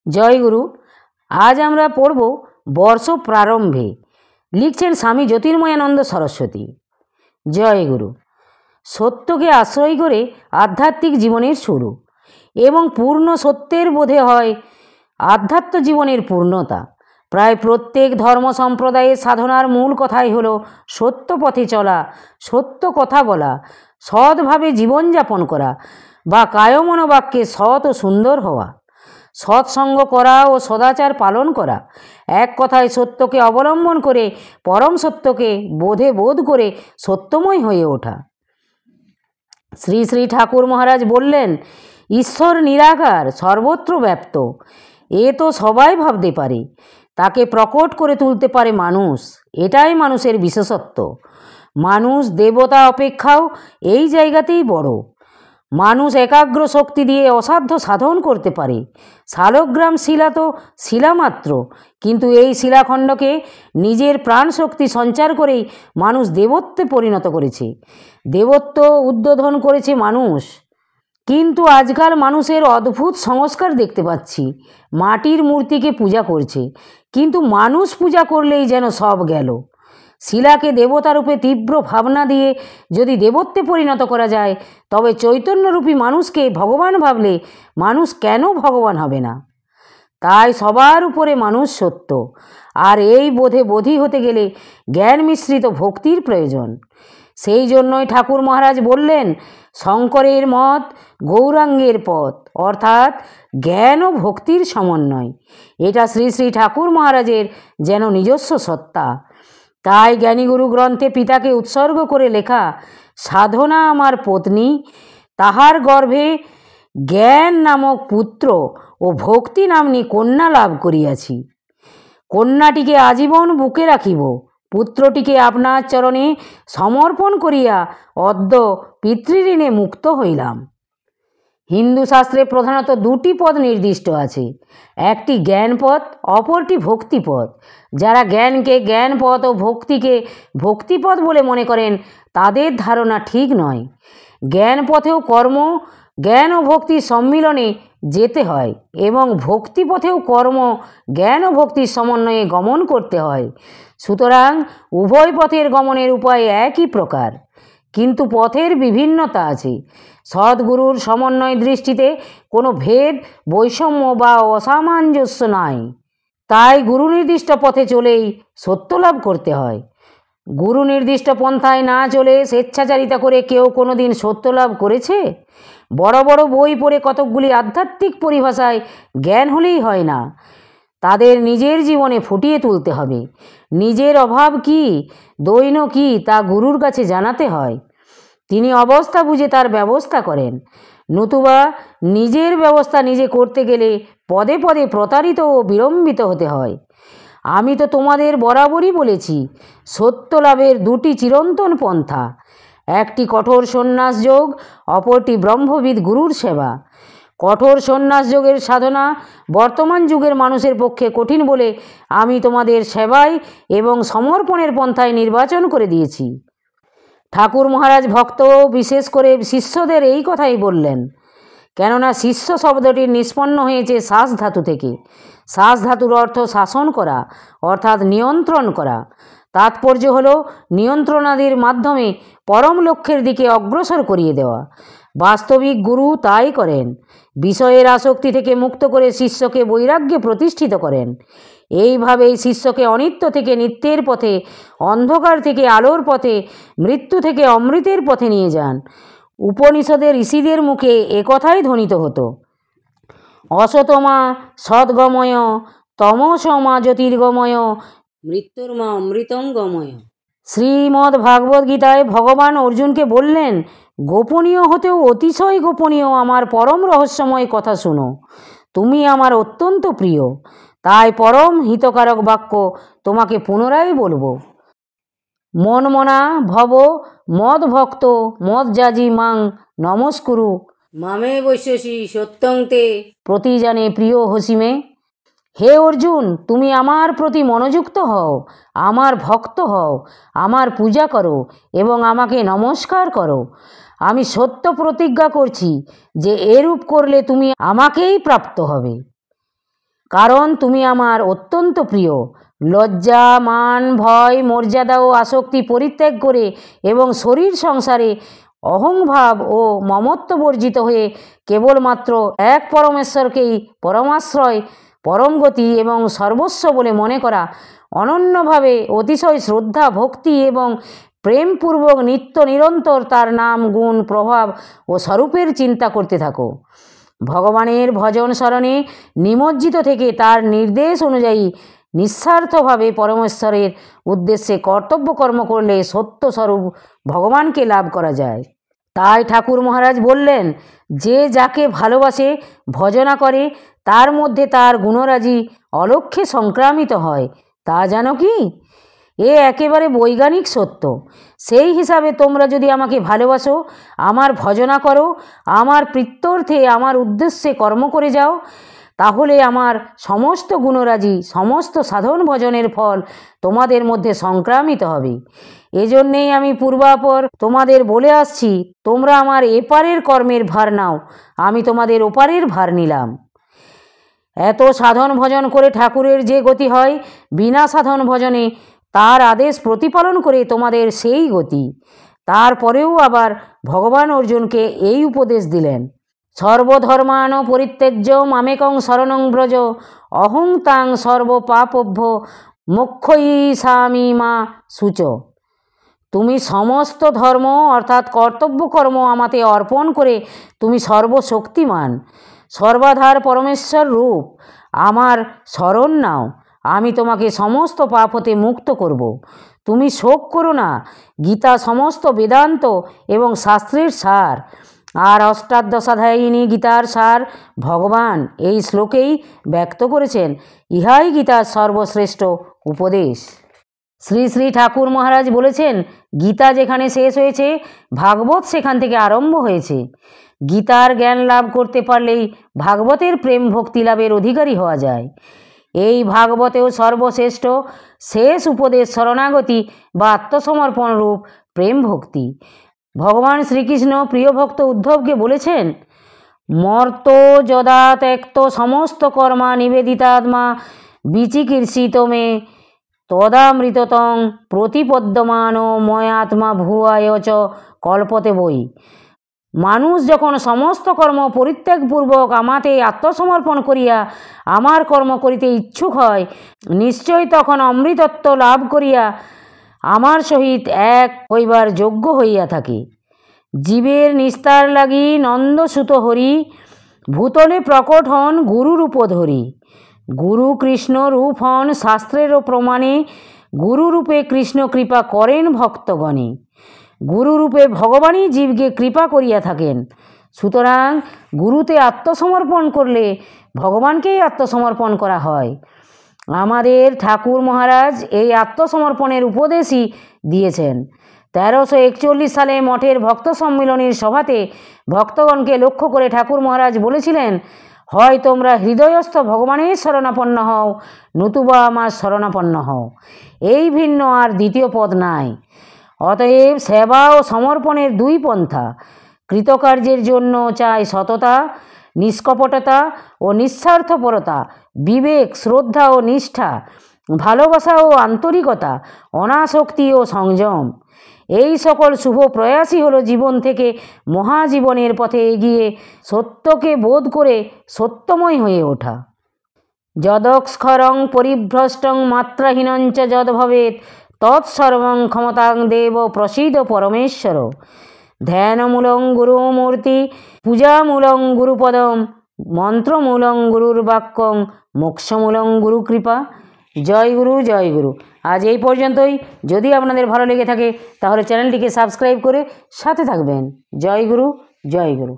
জয় গুরু। আজ আমরা পড়ব বর্ষ প্রারম্ভে। লিখছেন স্বামী জ্যোতির্ময়ানন্দ সরস্বতী। জয় গুরু। সত্যকে আশ্রয় করে আধ্যাত্মিক জীবনের শুরু এবং পূর্ণ সত্যের বোধে হয় আধ্যাত্ম জীবনের পূর্ণতা। প্রায় প্রত্যেক ধর্ম সম্প্রদায়ের সাধনার মূল কথাই হলো সত্য পথে চলা, সত্য কথা বলা, সৎভাবে জীবনযাপন করা বা কায়মনোবাক্যে সৎ ও সুন্দর হওয়া, সৎসঙ্গ করা ও সদাচার পালন করা। এক কথায় সত্যকে অবলম্বন করে পরম সত্যকে বোধে বোধ করে সত্যময় হয়ে ওঠা। শ্রী শ্রী ঠাকুর মহারাজ বললেন, ঈশ্বর নিরাকার, সর্বত্র ব্যপ্ত। এ তো সবাই ভাবতে পারে, তাকে প্রকট করে তুলতে পারে মানুষ। এটাই মানুষের বিশেষত্ব। মানুষ দেবতা অপেক্ষাও এই জায়গাতেই বড়। মানুষ একাগ্র শক্তি দিয়ে অসাধ্য সাধন করতে পারে। শালগ্রাম শিলা তো শিলা মাত্র, কিন্তু এই শিলাখণ্ডকে নিজের প্রাণ শক্তি সঞ্চার করেই মানুষ দেবত্বে পরিণত করেছে। দেবত্ব উদ্বোধন করেছে মানুষ। কিন্তু আজকাল মানুষের অদ্ভুত সংস্কার দেখতে পাচ্ছি। মাটির মূর্তিকে পূজা করছে, কিন্তু মানুষ পূজা করলেই যেন সব গেল। শিলাকে দেবতারূপে তীব্র ভাবনা দিয়ে যদি দেবত্বে পরিণত করা যায়, তবে চৈতন্যরূপী মানুষকে ভগবান ভাবলে মানুষ কেন ভগবান হবে না? তাই সবার উপরে মানুষ সত্য, আর এই বোধে বোধী হতে গেলে জ্ঞান মিশ্রিত ভক্তির প্রয়োজন। সেই জন্যই ঠাকুর মহারাজ বললেন, শঙ্করের মত গৌরাঙ্গের পথ, অর্থাৎ জ্ঞান ও ভক্তির সমন্বয়। এটা শ্রী শ্রী ঠাকুর মহারাজের যেন নিজস্ব সত্তা। তাই জ্ঞানীগুরু গ্রন্থে পিতাকে উৎসর্গ করে লেখা, সাধনা আমার পত্নী, তাহার গর্ভে জ্ঞান নামক পুত্র ও ভক্তি নাম্নী কন্যা লাভ করিয়াছি। কন্যাটিকে আজীবন বুকে রাখিব, পুত্রটিকে আপনার চরণে সমর্পণ করিয়া অদ্য পিতৃঋণে মুক্ত হইলাম। হিন্দু শাস্ত্রে প্রধানত দুটি পদ নির্দিষ্ট আছে, একটি জ্ঞানপথ, অপরটি ভক্তিপথ। যারা জ্ঞানকে জ্ঞানপথ ও ভক্তিকে ভক্তিপথ বলে মনে করেন, তাদের ধারণা ঠিক নয়। জ্ঞানপথেও কর্ম, জ্ঞান ও ভক্তির সম্মিলনে যেতে হয় এবং ভক্তিপথেও কর্ম, জ্ঞান ও ভক্তির সমন্বয়ে গমন করতে হয়। সুতরাং উভয় পথের গমনের উপায় একই প্রকার, কিন্তু পথের বিভিন্নতা আছে। সদ্গুরুর সমন্বয় দৃষ্টিতে কোনো ভেদ, বৈষম্য বা অসামঞ্জস্য নাই। তাই গুরু নির্দিষ্ট পথে চলেই সত্য লাভ করতে হয়। গুরু নির্দিষ্ট পন্থায় না চলে স্বেচ্ছাচারিতা করে কেউ কোনো দিন সত্য লাভ করেছে? বড় বড় বই পড়ে কতকগুলি আধ্যাত্মিক পরিভাষায় জ্ঞান হলেই হয় না, তাদের নিজের জীবনে ফুটিয়ে তুলতে হবে। নিজের অভাব কি, দৈন্য কি, তা গুরুর কাছে জানাতে হয়। তিনি অবস্থা বুঝে তার ব্যবস্থা করেন। নতুবা নিজের ব্যবস্থা নিজে করতে গেলে পদে পদে প্রতারিত ও বিলম্বিত হতে হয়। আমি তো তোমাদের বরাবরই বলেছি, সত্য লাভের দুটি চিরন্তন পন্থা, একটি কঠোর সন্ন্যাস যোগ, অপরটি ব্রহ্মবিদ গুরুর সেবা। কঠোর সন্ন্যাস যোগের সাধনা বর্তমান যুগের মানুষের পক্ষে কঠিন বলে আমি তোমাদের সেবায় এবং সমর্পণের পন্থায় নির্বাচন করে দিয়েছি। ঠাকুর মহারাজ ভক্ত, বিশেষ করে শিষ্যদের এই কথাই বললেন, কেননা শিষ্য শব্দটি নিষ্পন্ন হয়েছে শ্বাস ধাতু থেকে। শ্বাস ধাতুর অর্থ শাসন করা, অর্থাৎ নিয়ন্ত্রণ করা। তাৎপর্য হল নিয়ন্ত্রণাদির মাধ্যমে পরম লক্ষ্যের দিকে অগ্রসর করিয়ে দেওয়া। বাস্তবিক গুরু তাই করেন, বিষয়ের আসক্তি থেকে মুক্ত করে শিষ্যকে বৈরাগ্যে প্রতিষ্ঠিত করেন। এইভাবেই শিষ্যকে অনিত্য থেকে নিত্যের পথে, অন্ধকার থেকে আলোর পথে, মৃত্যু থেকে অমৃতের পথে নিয়ে যান। উপনিষদের ঋষিদের মুখে একথাই ধ্বনিত হতো, অসতমা সদ্গময়, তমসমা জ্যোতির্গময়, মৃত্যুর্মা অমৃতঙ্গময়। শ্রীমদ্ ভাগবত গীতায় ভগবান অর্জুনকে বললেন, গোপনীয় হতেও অতিশয় গোপনীয় আমার পরম রহস্যময় কথা শুনো। তুমি আমার অত্যন্ত প্রিয়, তাই পরম হিতকারক বাক্য তোমাকে পুনরায় বলবো। মনমনা ভব মদ ভক্ত মদ যাজি মাং নমস্কুরু মামে বৈশ্যসি সত্যং তে প্রতিজানে প্রিয় হসিমে। হে অর্জুন, তুমি আমার প্রতি মনোযুক্ত হও, আমার ভক্ত হও, আমার পূজা করো এবং আমাকে নমস্কার করো। আমি সত্য প্রতিজ্ঞা করছি যে এরূপ করলে তুমি আমাকেই প্রাপ্ত হবে। কারণ তুমি আমার অত্যন্ত প্রিয়। লজ্জা, মান, ভয়, মর্যাদা ও আসক্তি পরিত্যাগ করে এবং শরীর সংসারে অহংভাব ও মমত্ব বর্জিত হয়ে কেবলমাত্র এক পরমেশ্বরকেই পরমাশ্রয়, পরম গতি এবং সর্বস্ব বলে মনে করা, অনন্যভাবে অতিশয় শ্রদ্ধা, ভক্তি এবং প্রেমপূর্বক নিত্য নিরন্তর তার নাম, গুণ, প্রভাব ও স্বরূপের চিন্তা করতে থাকো। ভগবানের ভজন স্মরণে নিমজ্জিত থেকে তার নির্দেশ অনুযায়ী নিঃস্বার্থভাবে পরমেশ্বরের উদ্দেশ্যে কর্তব্য কর্ম করলে সত্যস্বরূপ ভগবানকে লাভ করা যায়। তাই ঠাকুর মহারাজ বললেন, যে যাকে ভালোবাসে, ভজনা করে, তার মধ্যে তার গুণরাজি অলক্ষ্যে সংক্রামিত হয়। তা জানো কি? এ একেবারে বৈজ্ঞানিক সত্য। সেই হিসাবে তোমরা যদি আমাকে ভালোবাসো, আমার ভজনা করো, আমার প্রীত্যর্থে আমার উদ্দেশ্যে কর্ম করে যাও, তাহলে আমার সমস্ত গুণরাজি, সমস্ত সাধন ভজনের ফল তোমাদের মধ্যে সংক্রামিত হবে। এজন্যেই আমি পূর্বাপর তোমাদের বলে আসছি, তোমরা আমার এপারের কর্মের ভার নাও, আমি তোমাদের ওপারের ভার নিলাম। এত সাধন ভজন করে ঠাকুরের যে গতি হয়, বিনা সাধন ভজনে তার আদেশ প্রতিপালন করে তোমাদের সেই গতি। তারপরেও আবার ভগবান অর্জুনকে এই উপদেশ দিলেন, সর্বধর্মান পরিত্যজ্য মামেকং শরণং ব্রজ, অহং তাং সর্বপাপভ্য মোক্ষয়িষ্যামি মা শুচ। তুমি সমস্ত ধর্ম অর্থাৎ কর্তব্য কর্ম আমাতে অর্পণ করে তুমি সর্বশক্তিমান, সর্বাধার পরমেশ্বর রূপ আমার শরণ নাও, আমি তোমাকে সমস্ত পাপ হতে মুক্ত করব। তুমি শোক করো না। গীতা সমস্ত বেদান্ত এবং শাস্ত্রের সার, আর অষ্টাদশাধ্যায়িনী গীতার সার ভগবান এই শ্লোকেই ব্যক্ত করেছেন। ইহাই গীতার সর্বশ্রেষ্ঠ উপদেশ। শ্রী শ্রী ঠাকুর মহারাজ বলেছেন, গীতা যেখানে শেষ হয়েছে, ভাগবত সেখান থেকে আরম্ভ হয়েছে। গীতার জ্ঞান লাভ করতে পারলেই ভাগবতের প্রেম ভক্তি লাভের অধিকারী হওয়া যায়। এই ভাগবতেও সর্বশ্রেষ্ঠ শেষ উপদেশ শরণাগতি বা আত্মসমর্পণ রূপ প্রেম ভক্তি। ভগবান শ্রীকৃষ্ণ প্রিয় ভক্ত উদ্ধবকে বলেছেন, মর্ত যদা ত্যক্ত সমস্ত কর্মা নিবেদিতাত্মা বিচিকীর্ষিত মে তদামৃততং প্রতিপদ্যমান ময়াত্মা ভুয়ায় চ কল্পতে বই। মানুষ যখন সমস্ত কর্ম পরিত্যাগপূর্বক আমাতে আত্মসমর্পণ করিয়া আমার কর্ম করিতে ইচ্ছুক হয়, নিশ্চয় তখন অমৃতত্ব লাভ করিয়া আমার সহিত এক হইবার যোগ্য হইয়া থাকে। জীবের নিস্তার লাগি নন্দসুত হরি, ভূতলে প্রকট হন গুরুরূপ ধরি। গুরু কৃষ্ণ রূপ হন শাস্ত্রেরও প্রমাণে, গুরুরূপে কৃষ্ণ কৃপা করেন ভক্তগণে। গুরুরূপে ভগবানই জীবকে কৃপা করিয়া থাকেন। সুতরাং গুরুতে আত্মসমর্পণ করলে ভগবানকেই আত্মসমর্পণ করা হয়। আমাদের ঠাকুর মহারাজ এই আত্মসমর্পণের উপদেশই দিয়েছেন। 1341 সালে মঠের ভক্ত সম্মিলনীর সভাতে ভক্তগণকে লক্ষ্য করে ঠাকুর মহারাজ বলেছিলেন, হয় তোমরা হৃদয়স্থ ভগবানের শরণাপন্ন হও, নতুবা আমার শরণাপন্ন হও, এই ভিন্ন আর দ্বিতীয় পদ নাই। অতএব সেবা ও সমর্পণের দুই পন্থা। কৃতকার্যের জন্য চাই সততা, নিষ্কপটতা ও নিঃস্বার্থপরতা, বিবেক, শ্রদ্ধা ও নিষ্ঠা, ভালোবাসা ও আন্তরিকতা, অনাসক্তি ও সংযম। এই সকল শুভ প্রয়াসই হলো জীবন থেকে মহাজীবনের পথে এগিয়ে সত্যকে বোধ করে সত্যময় হয়ে ওঠা। যদক্ষরং পরিভ্রষ্টং মাত্রাহীনঞ্চ যদ ভবেৎ তৎসর্বং ক্ষমতাং দেব প্রসীদ পরমেশ্বর। ধ্যানমূলং গুরুমূর্তি, পূজামূলং গুরুপদম, মন্ত্রমূলং গুরুর বাক্যং, মোক্ষমূলং গুরুকৃপা। জয় গুরু, জয় গুরু। আজ এই পর্যন্তই। যদি আপনাদের ভালো লেগে থাকে তাহলে চ্যানেলটিকে সাবস্ক্রাইব করে সাথে থাকবেন। জয় গুরু, জয় গুরু।